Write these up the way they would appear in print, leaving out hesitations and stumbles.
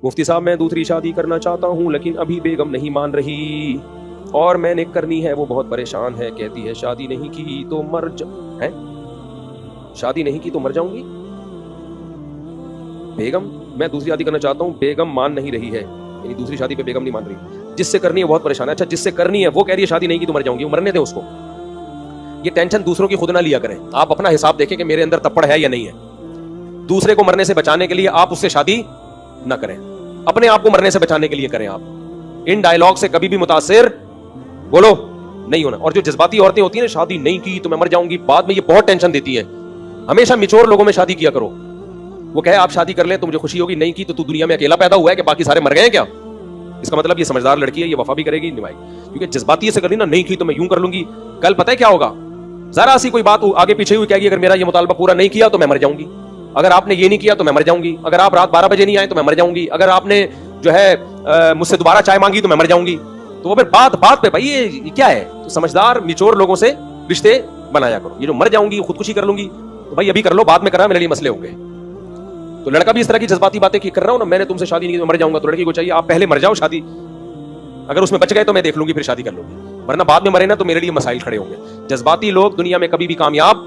مفتی صاحب میں دوسری شادی کرنا چاہتا ہوں لیکن ابھی بیگم نہیں مان رہی اور میں نے کرنی ہے، وہ بہت پریشان ہے، کہتی ہے شادی نہیں کی تو شادی نہیں کی تو مر جاؤں گی۔ بیگم میں دوسری شادی کرنا چاہتا ہوں، بیگم مان نہیں رہی ہے، یعنی دوسری شادی پہ بیگم نہیں مان رہی، جس سے کرنی ہے بہت پریشان ہے۔ اچھا جس سے کرنی ہے وہ کہہ رہی ہے شادی نہیں کی تو مر جاؤں گی، مرنے دیں اس کو، یہ ٹینشن دوسروں کی خود نہ لیا کریں۔ آپ اپنا حساب دیکھیں کہ میرے اندر تپڑ ہے یا نہیں ہے۔ دوسرے کو مرنے سے بچانے کے لیے آپ اس سے شادی نہ کریں، اپنے آپ کو مرنے سے بچانے کے لیے کریں۔ آپ ان ڈائلاگ سے کبھی بھی متاثر بولو نہیں ہونا۔ اور جو جذباتی عورتیں ہوتی ہیں نا، شادی نہیں کی تو میں مر جاؤں گی، بعد میں یہ بہت ٹینشن دیتی ہے۔ ہمیشہ میچور لوگوں میں شادی کیا کرو۔ وہ کہے آپ شادی کر لیں تو مجھے خوشی ہوگی، نہیں کی تو دنیا میں اکیلا پیدا ہوا ہے کہ باقی سارے مر گئے ہیں کیا؟ اس کا مطلب یہ سمجھدار لڑکی ہے، یہ وفا بھی کرے گی، نبھائے گی۔ کیونکہ جذباتی سے کرنی نا، نہیں کی تو میں یوں کر لوں گی، کل پتہ ہے کیا ہوگا؟ ذرا سی کوئی بات آگے پیچھے ہوئی کہے گی اگر میرا یہ مطالبہ پورا نہیں کیا تو میں مر جاؤں گی، اگر آپ نے یہ نہیں کیا تو میں مر جاؤں گی، اگر آپ رات 12 بجے نہیں آئے تو میں مر جاؤں گی، اگر آپ نے جو ہے مجھ سے دوبارہ چائے مانگی تو میں مر جاؤں گی۔ تو وہ پھر بات پہ بھائی یہ کیا ہے؟ تو سمجھدار میچور لوگوں سے رشتے بنایا کرو۔ یہ جو مر جاؤں گی، خودکشی کر لوں گی، تو بھائی ابھی کر لو، بعد میں کرا میرے لیے مسئلے ہوں گے۔ تو لڑکا بھی اس طرح کی جذباتی باتیں کر رہا ہوں نا، میں نے تم سے شادی نہیں کی تو مر جاؤں گا، تو لڑکی کو چاہیے آپ پہلے مر جاؤ، شادی اگر اس میں بچ گئے تو میں دیکھ لوں گی، پھر شادی کر لوں گی، ورنہ بعد میں مرے نا تو میرے لیے مسائل کھڑے ہوں گے۔ جذباتی لوگ دنیا میں کبھی بھی کامیاب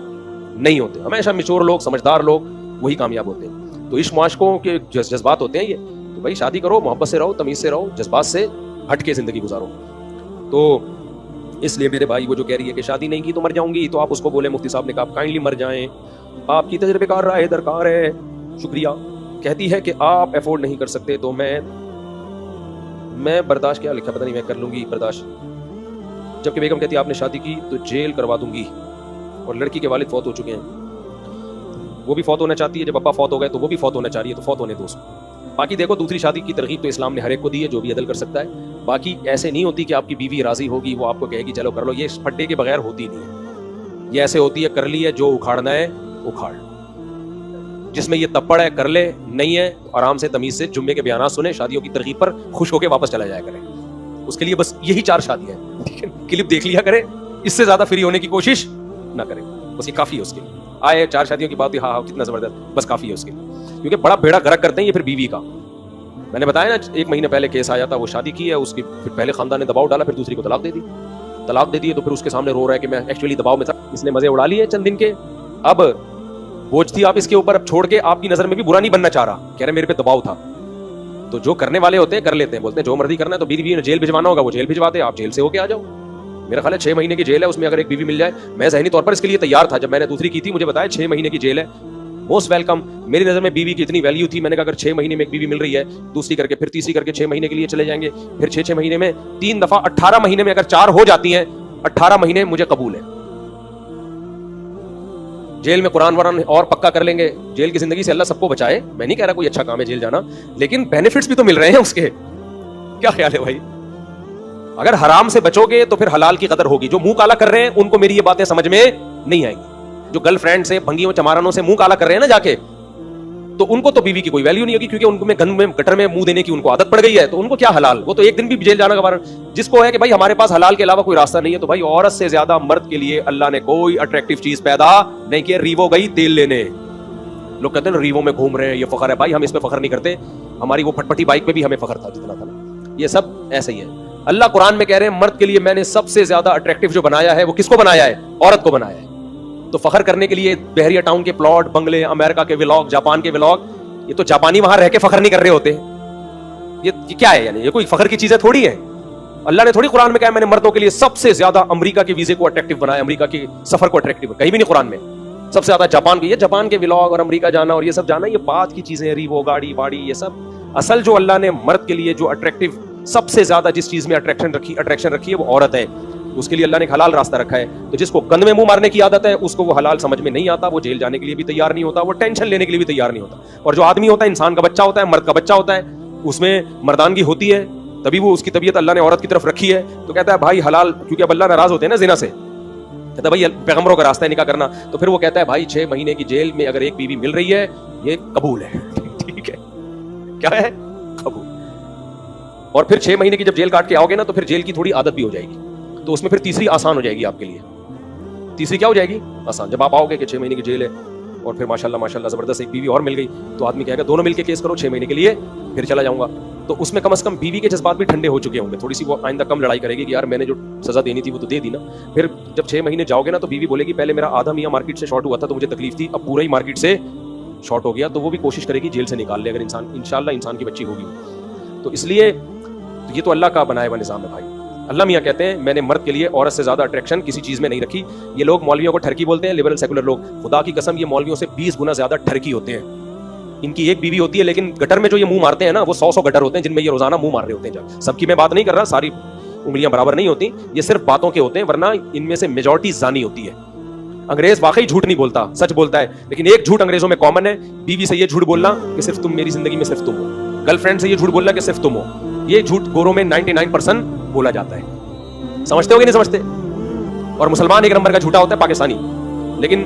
نہیں ہوتے، ہمیشہ میچور لوگ، سمجھدار لوگ وہی کامیاب ہوتے ہیں۔ تو عشق معاشقوں کے جذبات ہوتے ہیں یہ، تو بھائی شادی کرو، محبت سے رہو، تمیز سے رہو، جذبات سے ہٹ کے زندگی گزارو۔ تو اس لیے میرے بھائی وہ جو کہہ رہی ہے کہ شادی نہیں کی تو مر جاؤں گی، تو آپ اس کو بولیں مفتی صاحب نے کہا کائنڈلی مر جائیں، آپ کی تجربے کار رائے درکار ہے، شکریہ۔ کہتی ہے کہ آپ افورڈ نہیں کر سکتے تو میں برداشت، کیا لکھا پتہ نہیں، میں کر لوں گی برداشت۔ جبکہ بیگم کہتی ہے آپ نے شادی کی تو جیل کروا دوں گی، اور لڑکی کے والد فوت ہو چکے ہیں، وہ بھی فوت ہونا چاہتی ہے، جب ابا فوت ہو گئے تو وہ بھی فوت ہونا چاہ رہی ہے، تو فوت ہونے دو اس کو۔ باقی دیکھو دوسری شادی کی ترغیب تو اسلام نے ہر ایک کو دی ہے، جو بھی عدل کر سکتا ہے۔ باقی ایسے نہیں ہوتی کہ آپ کی بیوی راضی ہوگی وہ آپ کو کہے گی چلو کر لو، یہ پھٹے کے بغیر ہوتی نہیں ہے، یہ ایسے ہوتی ہے کر لی ہے، جو اکھاڑنا ہے اکھاڑ، جس میں یہ تپڑ ہے کر لے، نہیں ہے آرام سے تمیز سے جمعے کے بیانات سنے، شادیوں کی ترغیب پر خوش ہو کے واپس چلا جایا کرے۔ اس کے لیے بس یہی 4 شادیاں ہیں، ٹھیک ہے، کلپ دیکھ لیا کرے، اس سے زیادہ فری ہونے کی کوشش نہ کرے، بس یہ کافی ہے اس کے لیے۔ آئے 4 شادیوں کی بات، ہاں کتنا زبردست، بس کافی ہے اس کے لیے، کیونکہ بڑا بیڑا گرک کرتے ہیں یہ پھر بیوی کا۔ میں نے بتایا نا 1 مہینے پہلے کیس آیا تھا، وہ شادی کی ہے، اس کی پھر پہلے خاندان نے دباؤ ڈالا، پھر دوسری کو طلاق دے دی ہے، تو پھر اس کے سامنے رو رہا ہے کہ میں ایکچولی دباؤ میں تھا، اس نے مزے اڑا لیے چند دن کے، اب بوجھ تھی آپ اس کے اوپر، اب چھوڑ کے آپ کی نظر میں بھی برا نہیں بننا چاہ رہا، کہہ رہے میرے پہ دباؤ تھا۔ تو جو کرنے والے ہوتے ہیں کر لیتے ہیں، بولتے ہیں جو مرضی کرنا ہے، تو بیوی نے جیل بھجوانا ہوگا وہ جیل بھجوا دے، آپ جیل سے ہو کے آ جاؤ۔ میرا خیال ہے 6 مہینے کی جیل ہے، اس میں اگر ایک بیوی مل جائے، میں ذہنی طور پر اس کے لیے تیار تھا، جب میں نے دوسری کی تھی مجھے بتایا 6 مہینے کی جیل ہے، موسٹ ویلکم۔ میری نظر میں بیوی کی اتنی ویلیو تھی، میں نے کہا اگر 6 مہینے میں ایک بیوی مل رہی ہے، دوسری کر کے پھر تیسری کر کے 6 مہینے کے لیے چلے جائیں گے، پھر 6 مہینے میں 3 دفعہ 18 مہینے میں اگر 4 ہو جاتی ہیں، 18 مہینے مجھے قبول ہے۔ جیل میں قرآن وران اور پکا کر لیں گے، جیل کی زندگی سے اللہ سب کو بچائے، میں نہیں کہہ رہا کوئی اچھا کام ہے جیل جانا، لیکن بینیفٹس بھی تو مل رہے ہیں اس کے، کیا خیال ہے بھائی؟ اگر حرام سے بچو گے تو پھر حلال کی قدر ہوگی۔ جو منہ کالا کر رہے ہیں ان کو میری یہ باتیں سمجھ میں نہیں آئیں گی، جو گرل فرینڈ سے بھنگیوں چمارانوں سے منہ کالا کر رہے ہیں نا جا کے، تو ان کو تو بیوی کی کوئی ویلیو نہیں ہوگی، کیونکہ ان کو میں گند میں گٹر میں منہ دینے کی ان کو عادت پڑ گئی ہے، تو ان کو کیا حلال، وہ تو ایک دن بھی جیل جانا کا بار۔ جس کو ہے کہ بھائی ہمارے پاس حلال کے علاوہ کوئی راستہ نہیں ہے، تو بھائی عورت سے زیادہ مرد کے لیے اللہ نے کوئی اٹریکٹیو چیز پیدا نہیں کی۔ ریوو گئی تیل لینے، لوگ کہتے ہیں ریوو میں گھوم رہے ہیں یہ فخر ہے، بھائی ہم اس پہ فخر نہیں کرتے، ہماری وہ پھٹپٹی بائک پہ بھی ہمیں فخر تھا جتنا تھا، یہ سب ایسے ہی ہے۔ اللہ قرآن میں کہہ رہے ہیں مرد کے لیے میں نے سب سے زیادہ اٹریکٹیو جو بنایا ہے وہ کس کو بنایا ہے؟ عورت کو بنایا ہے۔ تو فخر کرنے کے لیے بحریہ ٹاؤن کے پلاٹ، بنگلے، امریکہ کے ولاگ، جاپان کے ولاگ، یہ تو جاپانی وہاں رہ کے فخر نہیں کر رہے ہوتے، یہ کیا ہے؟ یعنی یہ کوئی فخر کی چیزیں تھوڑی ہے۔ اللہ نے تھوڑی قرآن میں کہا میں نے مردوں کے لیے سب سے زیادہ امریکہ کے ویزے کو اٹریکٹیو بنایا، امریکہ کے سفر کو اٹریکٹیو، کہیں بھی نہیں قرآن میں۔ سب سے زیادہ جاپان کی، یہ جاپان کے ولاگ اور امریکہ جانا اور یہ سب جانا، یہ بات کی چیزیں، ریوو گاڑی واڑی، یہ سب اصل جو اللہ نے مرد کے لیے جو اٹریکٹیو سب سے زیادہ جس چیز میں اٹریکشن رکھی ہے وہ عورت ہے، اس کے لیے اللہ نے ایک حلال راستہ رکھا ہے۔ تو جس کو گند میں منہ مارنے کی عادت ہے اس کو وہ حلال سمجھ میں نہیں آتا، وہ جیل جانے کے لیے بھی تیار نہیں ہوتا، وہ ٹینشن لینے کے لیے بھی تیار نہیں ہوتا۔ اور جو آدمی ہوتا ہے، انسان کا بچہ ہوتا ہے، مرد کا بچہ ہوتا ہے، اس میں مردانگی ہوتی ہے، تبھی وہ اس کی طبیعت اللہ نے عورت کی طرف رکھی ہے، تو کہتا ہے بھائی حلال، کیونکہ اب اللہ ناراض ہوتے ہیں نا زنا سے، کہتا ہے بھائی پیغمبروں کا راستہ ہے نکاح کرنا، تو پھر وہ کہتا ہے بھائی 6 مہینے کی جیل میں اگر ایک بیوی مل رہی ہے یہ قبول ہے، ٹھیک ہے، کیا ہے؟ قبول۔ اور پھر 6 مہینے کی جب جیل کاٹ کے آؤ گے نا تو پھر جیل کی تھوڑی عادت بھی ہو جائے گی، تو اس میں پھر تیسری آسان ہو جائے گی آپ کے لیے۔ تیسری کیا ہو جائے گی؟ آسان۔ جب آپ آؤ گے کہ 6 مہینے کی جیل ہے، اور پھر ماشاءاللہ زبردست ایک بیوی اور مل گئی, تو آدمی کہے گا دونوں مل کے کیس کرو 6 مہینے کے لیے, پھر چلا جاؤں گا. تو اس میں کم از کم بیوی کے جذبات بھی ٹھنڈے ہو چکے ہوں گے, تھوڑی سی وہ آئندہ کم لڑائی کرے گی کہ یار میں نے جو سزا دینی تھی وہ تو دے دی نا. پھر جب 6 مہینے جاؤ گے نا تو بیوی بولے گی پہلے میرا آدھا میاں مارکیٹ سے شارٹ ہوا تھا تو مجھے تکلیف تھی, اب پورا ہی مارکیٹ سے شارٹ ہو گیا, تو وہ بھی کوشش کرے گی جیل سے نکال لے اگر انسان انشاءاللہ انسان کی بچی ہوگی. تو اس لیے یہ تو اللہ کا بنایا ہوا نظام ہے بھائی. اللہ میاں کہتے ہیں میں نے مرد کے لیے عورت سے زیادہ اٹریکشن کسی چیز میں نہیں رکھی. یہ لوگ مولویوں کو ٹھرکی بولتے ہیں, لبرل سیکولر لوگ, خدا کی قسم یہ مولویوں سے 20 گنا زیادہ ٹھرکی ہوتے ہیں. ان کی ایک بیوی ہوتی ہے لیکن گٹر میں جو یہ منہ مارتے ہیں نا وہ 100 گٹر ہوتے ہیں جن میں یہ روزانہ منہ مار رہے ہوتے ہیں. سب کی میں بات نہیں کر رہا, ساری انگلیاں برابر نہیں ہوتی, یہ صرف باتوں کے ہوتے ہیں, ورنہ ان میں سے میجورٹی زانی ہوتی ہے. انگریز واقعی جھوٹ نہیں بولتا, سچ بولتا ہے, لیکن ایک جھوٹ انگریزوں میں کامن ہے, بیوی سے یہ جھوٹ بولنا کہ صرف تم میری زندگی میں صرف تم ہو, گرل فرینڈ سے یہ جھوٹ بولنا کہ صرف تم ہو. یہ جھوٹ گوروں میں 99% بولا جاتا ہے. سمجھتے ہو کہ نہیں سمجھتے؟ اور مسلمان ایک نمبر کا جھوٹا ہوتا ہے پاکستانی, لیکن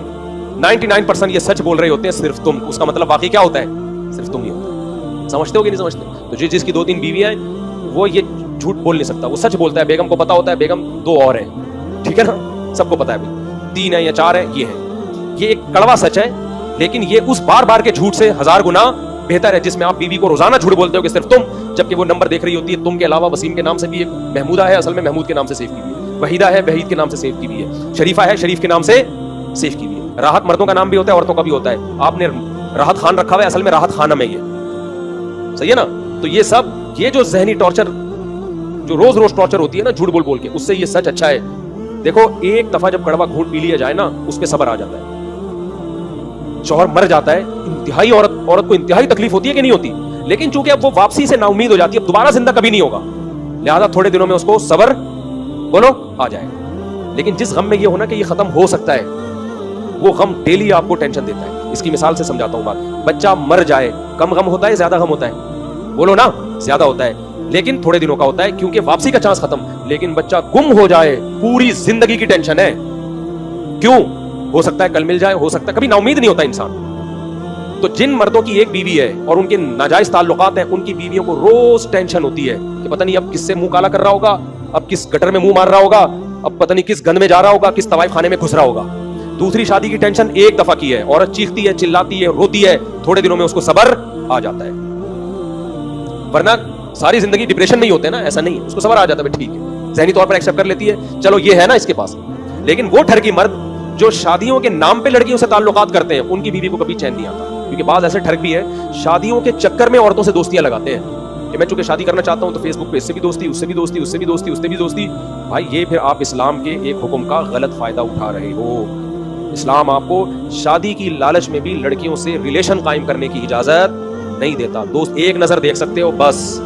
99% یہ سچ بول رہے ہوتے ہیں صرف تم. اس کا مطلب واقعی کیا ہوتا ہے؟ صرف تم ہی ہوتا ہے. سمجھتے ہو کہ نہیں سمجھتے؟ تو جس کی 2-3 بیویاں ہیں وہ یہ جھوٹ بول نہیں سکتا, وہ سچ بولتا ہے. بیگم کو پتا ہوتا ہے بیگم 2 اور ہیں, ٹھیک ہے نا, سب کو پتا ہے بھائی 3 ہیں یا 4 ہیں, یہ ہے. یہ ایک کڑوا سچ ہے, لیکن یہ اس بار بار کے جھوٹ سے 1000 گنا بہتر ہے جس میں آپ بیوی کو روزانہ جھوٹ بولتے ہو کہ صرف تم, جبکہ وہ نمبر دیکھ رہی ہوتی ہے تم کے علاوہ وسیم کے نام سے بھی ایک محمودہ ہے, اصل میں محمود کے نام سے سیو کی ہوئی ہے, وحیدہ ہے وحید کے نام سے سیو کی ہوئی ہے, شریفہ ہے شریف کے نام سے سیو کی ہوئی ہے. راحت مردوں کا نام بھی ہوتا ہے عورتوں کا بھی ہوتا ہے, آپ نے راحت خان رکھا ہوا ہے, اصل میں راحت خانم ہے یہ, صحیح ہے نا. تو یہ سب یہ جو ذہنی ٹارچر جو روز ٹارچر ہوتی ہے نا جھوٹ بول کے, اس سے یہ سچ اچھا ہے. دیکھو ایک دفعہ جب کڑوا گھونٹ پی لیا جائے نا اس پہ صبر آ جاتا ہے. شوہر مر جاتا ہے, انتہائی عورت کو انتہائی تکلیف ہوتی ہے کہ نہیں ہوتی, لیکن چونکہ اب وہ واپسی سے نا امید ہو جاتی ہے, اب دوبارہ زندہ کبھی نہیں ہوگا, لہذا تھوڑے دنوں میں اس کو صبر بولو آ جائے. لیکن جس غم میں یہ ہونا کہ یہ ختم ہو سکتا ہے, وہ غم ڈیلی آپ کو ٹینشن دیتا ہے. اس کی مثال سے سمجھاتا ہوں بات. بچہ مر جائے کم غم ہوتا ہے زیادہ غم ہوتا ہے؟ بولو نا, زیادہ ہوتا ہے, لیکن تھوڑے دنوں کا ہوتا ہے کیونکہ واپسی کا چانس ختم. لیکن بچہ گم ہو جائے پوری زندگی کی ٹینشن ہے. کیوں؟ ہو سکتا ہے کل مل جائے, ہو سکتا ہے, کبھی نا امید نہیں ہوتا انسان. تو جن مردوں کی ایک بیوی ہے اور ان کے ناجائز تعلقات ہیں, ان کی بیویوں کو روز ٹینشن ہوتی ہے کہ پتہ نہیں اب کس سے منہ کالا کر رہا ہوگا, اب کس گٹر میں منہ مار رہا ہوگا, اب پتہ نہیں کس گند میں جا رہا ہوگا, کس طوائف خانے میں گھس رہا ہوگا. دوسری شادی کی ٹینشن ایک دفعہ کی ہے, عورت چیختی ہے چلاتی ہے روتی ہے, تھوڑے دنوں میں اس کو صبر آ جاتا ہے. ورنہ ساری زندگی ڈپریشن میں ہی ہوتے ہیں نا, ایسا نہیں ہے, اس کو صبر آ جاتا ہے, ٹھیک ہے, ذہنی طور پر ایکسپٹ کر لیتی ہے, چلو یہ ہے نا اس کے پاس. لیکن وہ ٹھرکی مرد جو شادیوں کے نام پہ لڑکیوں سے تعلقات کرتے ہیں, ان کی بیوی کو کبھی چین نہیں آتا. کیونکہ بعض ایسے ٹھرک بھی ہے شادیوں کے چکر میں عورتوں سے دوستیاں لگاتے ہیں کہ میں چونکہ شادی کرنا چاہتا ہوں تو فیس بک پہ اس سے بھی دوستی, اس سے بھی دوستی, اس سے بھی دوستی, اس سے بھی دوستی. بھائی یہ پھر آپ اسلام کے ایک حکم کا غلط فائدہ اٹھا رہے ہو. اسلام آپ کو شادی کی لالچ میں بھی لڑکیوں سے ریلیشن قائم کرنے کی اجازت نہیں دیتا. دوست ایک نظر دیکھ سکتے ہو بس,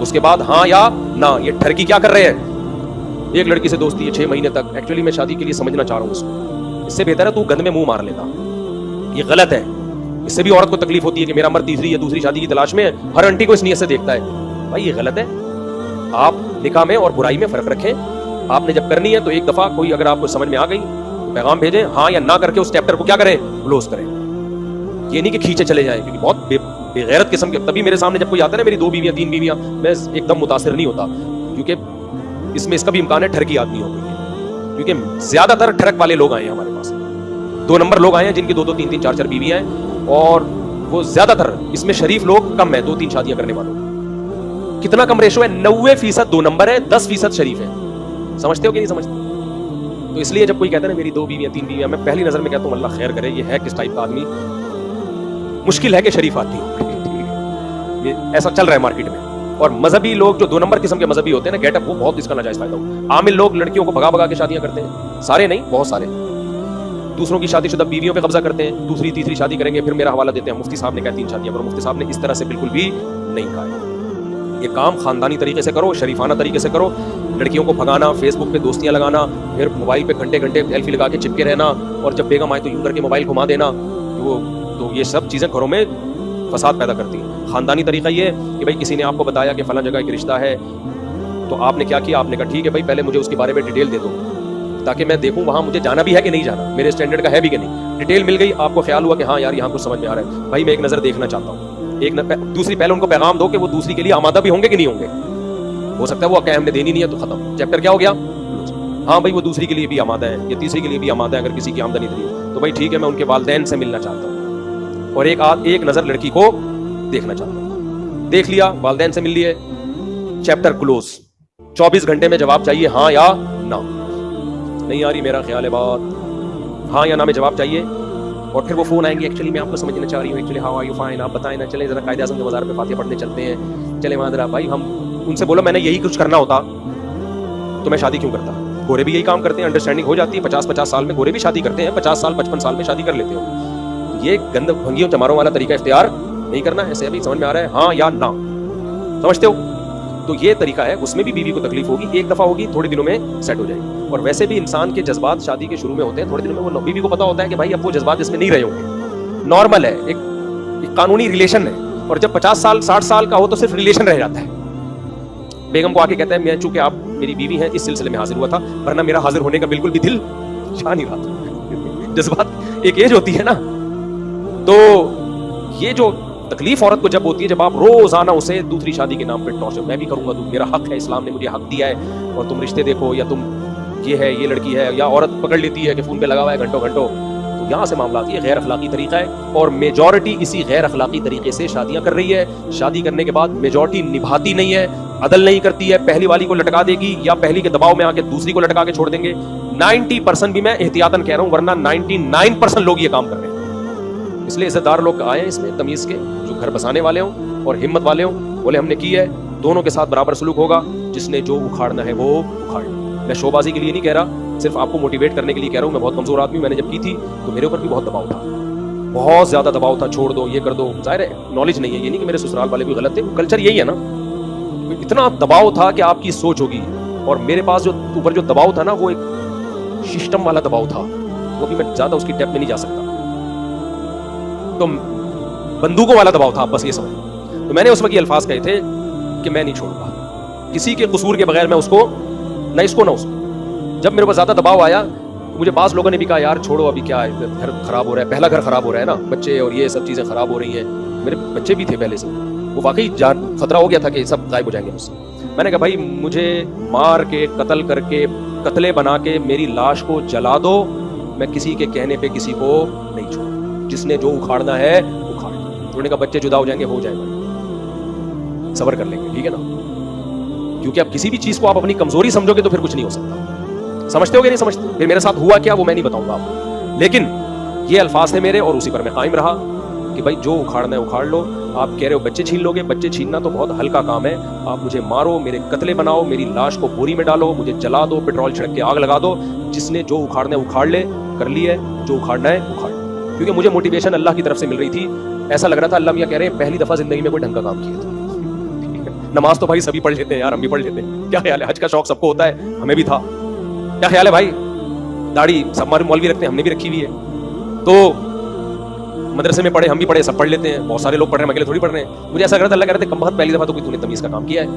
اس کے بعد ہاں یا نہ. یہ ٹھرکی کیا کر رہے ہیں, ایک لڑکی سے دوستی ہے 6 مہینے تک. ایکچولی میں شادی کے لیے سمجھنا چاہ رہا ہوں اس کو, اس سے بہتر ہے تو گند میں منہ مار لیتا. یہ غلط ہے. اس سے بھی عورت کو تکلیف ہوتی ہے کہ میرا مرد تیسری یا دوسری شادی کی تلاش میں ہے, ہر انٹی کو اس نیت سے دیکھتا ہے. بھائی یہ غلط ہے. آپ نکاح میں اور برائی میں فرق رکھیں. آپ نے جب کرنی ہے تو ایک دفعہ کوئی اگر آپ کو سمجھ میں آ گئی تو پیغام بھیجیں, ہاں یا نہ کر کے اس چیپٹر کو کیا کریں, کلوز کریں. یہ نہیں کہ کھینچے چلے جائیں, کیونکہ بہت بے غیرت قسم کے. تبھی میرے سامنے جب کوئی آتا ہے نا میری 2 بیویاں 3 بیویاں, میں ایک دم متاثر نہیں ہوتا, کیونکہ اس میں اس کا بھی امکان ہے ٹھرکی آدمی ہو گئی. کیونکہ زیادہ تر ٹھرک والے لوگ آئے ہیں ہمارے پاس, 2 نمبر لوگ آئے ہیں جن کی 2 3 4 بیویاں ہیں, اور وہ زیادہ تر اس میں شریف لوگ کم ہے 2 3 شادیاں کرنے والوں. کتنا کم ریشو ہے, 90% 2 نمبر ہے, 10% شریف ہے. سمجھتے ہو کہ نہیں سمجھتے؟ تو اس لیے جب کوئی کہتا ہے نا میری 2 بیویاں 3 بیویاں, میں پہلی نظر میں کہتا ہوں اللہ خیر کرے, یہ ہے کس ٹائپ کا آدمی. مشکل ہے کہ شریف آدمی ہو, یہ ایسا چل رہا ہے مارکیٹ میں. اور مذہبی لوگ جو 2 نمبر قسم کے مذہبی ہوتے ہیں نا, گیٹ اپ, وہ بہت اس کا ناجائز فائدہ ہو. عامل لوگ لڑکیوں کو بھگا کے شادیاں کرتے ہیں, سارے نہیں بہت سارے. دوسروں کی شادی شدہ بیویوں پہ قبضہ کرتے ہیں, دوسری تیسری شادی کریں گے, پھر میرا حوالہ دیتے ہیں مفتی صاحب نے کہا 3 شادیاں کرو. مفتی صاحب نے اس طرح سے بالکل بھی نہیں کہا ہے. یہ کام خاندانی طریقے سے کرو, شریفانہ طریقے سے کرو. لڑکیوں کو بھگانا, فیس بک پہ دوستیاں لگانا, پھر موبائل پہ گھنٹے سیلفی لگا کے چپکے رہنا, اور جب بیگم آئے تو یوں کر کے موبائل گھما دینا, تو یہ سب چیزیں گھروں میں فساد پیدا کرتی ہیں. خاندانی طریقہ یہ کہ بھائی کسی نے آپ کو بتایا کہ فلاں جگہ ایک رشتہ ہے, تو آپ نے کیا کیا, آپ نے کہا ٹھیک ہے بھائی پہلے مجھے اس کے بارے میں ڈیٹیل دے دو تاکہ میں دیکھوں وہاں مجھے جانا بھی ہے کہ نہیں جانا, میرے اسٹینڈرڈ کا ہے بھی کہ نہیں. ڈیٹیل مل گئی, آپ کو خیال ہوا کہ ہاں یار یہاں کچھ سمجھ میں آ رہا ہے, بھائی میں ایک نظر دیکھنا چاہتا ہوں. دوسری پہلے ان کو پیغام دو کہ وہ دوسری کے لیے آمادہ بھی ہوں گے کہ نہیں ہوں گے. ہو سکتا ہے وہ کہ ہم نے دینی نہیں ہے تو ختم, چیپٹر کیا ہو گیا. ہاں بھائی وہ دوسری کے لیے بھی آمادہ ہے, یا تیسری کے لیے بھی آمادہ ہے اگر کسی کی آمدنی نہیں. تو تو بھائی ٹھیک ہے میں ان کے والدین سے ملنا چاہتا ہوں اور ایک نظر لڑکی کو دیکھنا چاہتا ہوں. دیکھ لیا, والدین سے مل لیے, چیپٹر کلوز. 24 گھنٹے میں جواب چاہیے ہاں یا نہ. نہیں آ رہی میرا خیال ہے بات, ہاں یا نہ میں جواب چاہیے. اور پھر وہ فون آئیں گے, ایکچولی میں آپ کو سمجھنا چاہ رہی ہوں, actually how are you fine, آپ بتائیں نا, چلیں ذرا قائد اعظم کے مزار پہ فاتحہ پڑھنے چلتے ہیں, چلے وہاں ذرا. بھائی ہم ان سے بولو میں نے یہی کچھ کرنا ہوتا تو میں شادی کیوں کرتا. گورے بھی یہی کام کرتے ہیں, انڈرسٹینڈنگ ہو جاتی ہے, 50 سال میں گورے بھی شادی کرتے ہیں, 50 سال 55 سال میں شادی کر لیتے ہو. یہ گند بھنگیوں چماروں والا طریقہ اختیار نہیں کرنا ہے. ایسے ابھی سمجھ میں آ رہا ہے ہاں یا نہ, سمجھتے ہو؟ تو یہ طریقہ ہے, اس میں بھی بیوی کو تکلیف ہوگی, ایک دفعہ ہوگی, تھوڑے دنوں میں سیٹ ہو جائے گی. اور ویسے بھی انسان کے جذبات شادی کے شروع میں ہوتے ہیں, تھوڑے دنوں میں وہ بیوی کو پتا ہوتا ہے کہ بھائی اب وہ جذبات اس میں نہیں رہے ہوں گے, نارمل ہے, ایک قانونی ریلیشن ہے. اور جب 50 سال 60 سال کا ہو تو صرف ریلیشن رہ جاتا ہے. بیگم کو آ کے کہتا ہے میں چونکہ آپ میری بیوی ہیں اس سلسلے میں حاضر ہوا تھا, ورنہ میرا حاضر ہونے کا بالکل بھی دل چاہ نہیں رہا تھا. جذبات ایک ایج ہوتی ہے نا, تو یہ جو تکلیف عورت کو جب ہوتی ہے, جب آپ روزانہ اسے دوسری شادی کے نام پہ ٹارچر, میں بھی کروں گا, میرا حق ہے, اسلام نے مجھے حق دیا ہے, اور تم رشتے دیکھو, یا تم یہ ہے, یہ لڑکی ہے, یا عورت پکڑ لیتی ہے کہ فون پہ لگا ہوا ہے گھنٹوں گھنٹوں. تو یہاں سے معاملات, یہ غیر اخلاقی طریقہ ہے, اور میجورٹی اسی غیر اخلاقی طریقے سے شادیاں کر رہی ہے. شادی کرنے کے بعد میجورٹی نبھاتی نہیں ہے, عدل نہیں کرتی ہے, پہلی والی کو لٹکا دے گی, یا پہلی کے دباؤ میں آ کے دوسری کو لٹکا کے چھوڑ دیں گے. 90% بھی میں احتیاطاً کہہ رہا ہوں, ورنہ 99% لوگ یہ کام کر رہے ہیں. اس لیے عزت دار لوگ آئے ہیں اس میں تمیز کے, جو گھر بسانے والے ہوں اور ہمت والے ہوں, بولے ہم نے کی ہے, دونوں کے ساتھ برابر سلوک ہوگا, جس نے جو اکھاڑنا ہے وہ اکھاڑ. میں شو بازی کے لیے نہیں کہہ رہا, صرف آپ کو موٹیویٹ کرنے کے لیے کہہ رہا ہوں. میں بہت کمزور آدمی, میں نے جب کی تھی تو میرے اوپر بھی بہت دباؤ تھا, بہت زیادہ دباؤ تھا, چھوڑ دو, یہ کر دو. ظاہر ہے نالج نہیں ہے, یہ نہیں کہ میرے سسرال والے بھی غلط تھے, کلچر یہی ہے نا. اتنا دباؤ تھا کہ آپ کی سوچ ہوگی, اور میرے پاس جو اوپر جو دباؤ تھا نا, وہ ایک سسٹم والا دباؤ تھا, وہ بھی میں زیادہ اس کی ڈیپ میں نہیں جا سکتا. تو بندوقوں والا دباؤ تھا, بس یہ سمجھ. تو میں نے اس وقت یہ الفاظ کہے تھے کہ میں نہیں چھوڑوں گا کسی کے قصور کے بغیر, میں اس کو نہ اس کو نہ اس کو. جب میرے پاس زیادہ دباؤ آیا, مجھے بعض لوگوں نے بھی کہا یار چھوڑو, ابھی کیا ہے, گھر خراب ہو رہا ہے, پہلا گھر خراب ہو رہا ہے نا, بچے اور یہ سب چیزیں خراب ہو رہی ہیں. میرے بچے بھی تھے پہلے سے, وہ واقعی جان خطرہ ہو گیا تھا کہ سب غائب ہو جائیں گے مجھ سے. میں نے کہا بھائی مجھے مار کے, قتل کر کے, قتلے بنا کے میری لاش کو جلا دو, میں کسی کے کہنے پہ کسی کو نہیں چھوڑوں. جس نے جو اکھاڑنا ہے اکھاڑ. انہوں نے کہا بچے جدا ہو جائیں گے, ہو جائے گا, صبر کر لیں گے, ٹھیک ہے نا. کیونکہ اب کسی بھی چیز کو آپ اپنی کمزوری سمجھو گے تو پھر کچھ نہیں ہو سکتا. سمجھتے ہو گے نہیں سمجھتے؟ پھر میرے ساتھ ہوا کیا وہ میں نہیں بتاؤں گا آپ کو, لیکن یہ الفاظ تھے میرے, اور اسی پر میں قائم رہا کہ بھائی جو اکھاڑنا ہے اکھاڑ لو. آپ کہہ رہے ہو بچے چھین لو گے, بچے چھیننا تو بہت ہلکا کام ہے. آپ مجھے مارو, میرے قتلے بناؤ, میری لاش کو بوری میں ڈالو, مجھے جلا دو, پیٹرول چھڑک کے آگ لگا دو. جس نے جو اکھاڑنا ہے اکھاڑ لے, کر لی ہے, جو اکھاڑنا ہے اکھاڑ. کیونکہ مجھے موٹیویشن اللہ کی طرف سے مل رہی تھی. ایسا لگ رہا تھا اللہ میاں کہہ رہے ہیں پہلی دفعہ زندگی میں کوئی ڈھنگ کا کام کیا تھا. نماز تو بھائی سبھی پڑھ لیتے ہیں یار, ہم بھی پڑھ لیتے ہیں, کیا خیال ہے؟ حج کا شوق سب کو ہوتا ہے, ہمیں بھی تھا. کیا خیال ہے بھائی؟ داڑھی سب ہمارے مولوی رکھتے ہیں, ہم نے بھی رکھی ہوئی ہے. تو مدرسے میں پڑھے, ہم بھی پڑھے, سب پڑھ لیتے ہیں, بہت سارے لوگ پڑھ رہے ہیں, اکیلے تھوڑی پڑھ رہے ہیں. مجھے ایسا لگ رہا تھا اللہ کہہ رہے تھے کم بخت پہلی دفعہ تو کوئی تو نے تمیز کا کام کیا ہے,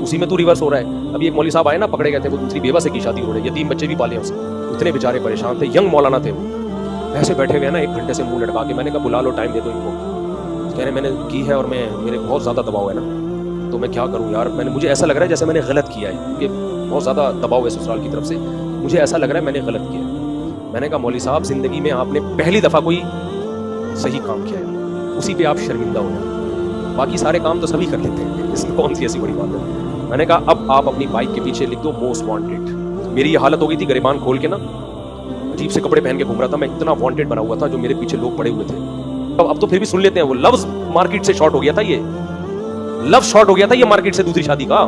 اسی میں تو ریورس ہو رہا ہے. ابھی ایک مولوی صاحب آئے نا, پکڑے گئے تھے, وہ دوسری بیوہ سے کی شادی ہو رہی ہے, یتیم بچے بھی پالے ہیں اسے. اتنے بیچارے پریشان تھے, ینگ مولانا تھے وہ, ایسے بیٹھے ہوئے نا 1 گھنٹے سے منہ لٹکا کے. میں نے کہا بلا لو, ٹائم دے دو ان کو. کہہ رہے میں نے کی ہے اور میرے بہت زیادہ دباؤ ہے نا, تو میں کیا کروں یار. مجھے ایسا لگ رہا ہے جیسے میں نے غلط کیا ہے, کہ بہت زیادہ دباؤ ہے سسرال کی طرف سے, مجھے ایسا لگ رہا ہے میں نے غلط کیا ہے. میں نے کہا مولوی صاحب زندگی میں آپ نے پہلی دفعہ کوئی صحیح کام کیا ہے, اسی پہ آپ شرمندہ ہو جائیں, باقی سارے کام تو سبھی کر لیتے ہیں, اس میں کون سی ایسی بڑی بات ہے. میں نے کہا اب آپ اپنی بائک کے پیچھے لکھ دو موسٹ وانٹیڈ. میری یہ حالت ہو گئی تھی, گریبان کھول کے نا عجیب سے کپڑے پہن کے گھوم رہا تھا میں, اتنا وانٹیڈ بنا ہوا تھا, جو میرے پیچھے لوگ پڑے ہوئے تھے. اب تو پھر بھی سن لیتے ہیں, وہ لفظ مارکیٹ سے شارٹ ہو گیا تھا, یہ لفظ شارٹ ہو گیا تھا یہ مارکیٹ سے دوسری شادی کا,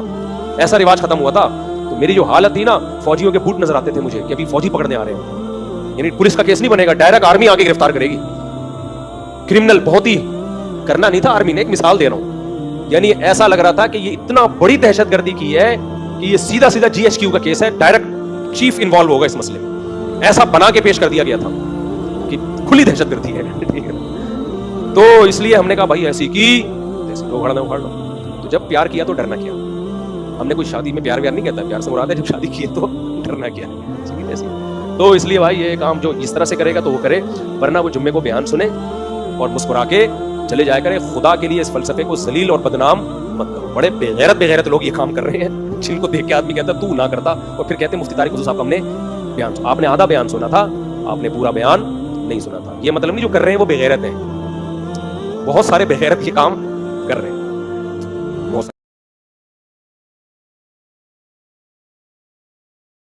ایسا رواج ختم ہوا تھا. تو میری جو حالت تھی نا, فوجیوں کے بوٹ نظر آتے تھے مجھے کہ ابھی فوجی پکڑنے آ رہے ہیں. یعنی پولیس کا کیس نہیں بنے گا, ڈائریکٹ آرمی آ کے گرفتار کرے گی. کرمنل بہت ہی کرنا نہیں تھا آرمی نے, ایک مثال دے رہا ہوں. یعنی ایسا لگ رہا تھا کہ یہ اتنا بڑی دہشت گردی کی ہے کہ یہ سیدھا سیدھا GHQ کا کیس ہے, ڈائریکٹ چیف انوالو ہوگا اس مسئلے میں. ایسا بنا کے پیش کر دیا گیا تھا کہ کھلی دہشت گردی ہے. تو اس لیے ہم نے کہا بھائی ایسی کی اکھاڑ لو. تو جب پیار کیا تو ڈرنا کیا. ہم نے کوئی شادی میں پیار نہیں کہتا, پیار سے مراد ہے جب شادی کی تو ڈرنا کیا. تو اس لیے بھائی یہ کام جو اس طرح سے کرے گا تو وہ کرے, ورنہ وہ جمعے کو بیان سنے اور مسکرا کے چلے جایا کرے. خدا کے لیے اس فلسفے کو ذلیل اور بدنام مت کرو. بڑے بے غیرت لوگ یہ کام کر رہے ہیں, جن کو دیکھ کے آدمی کہتا تو نہ کرتا, اور پھر کہتے ہیں مفتی طارق حضور صاحب ہم نے بیان, آپ نے آدھا بیان سنا تھا, آپ نے پورا بیان نہیں سنا تھا. یہ مطلب نہیں جو کر رہے ہیں وہ بے غیرت ہیں, بہت سارے بے غیرت یہ کام کر رہے ہیں.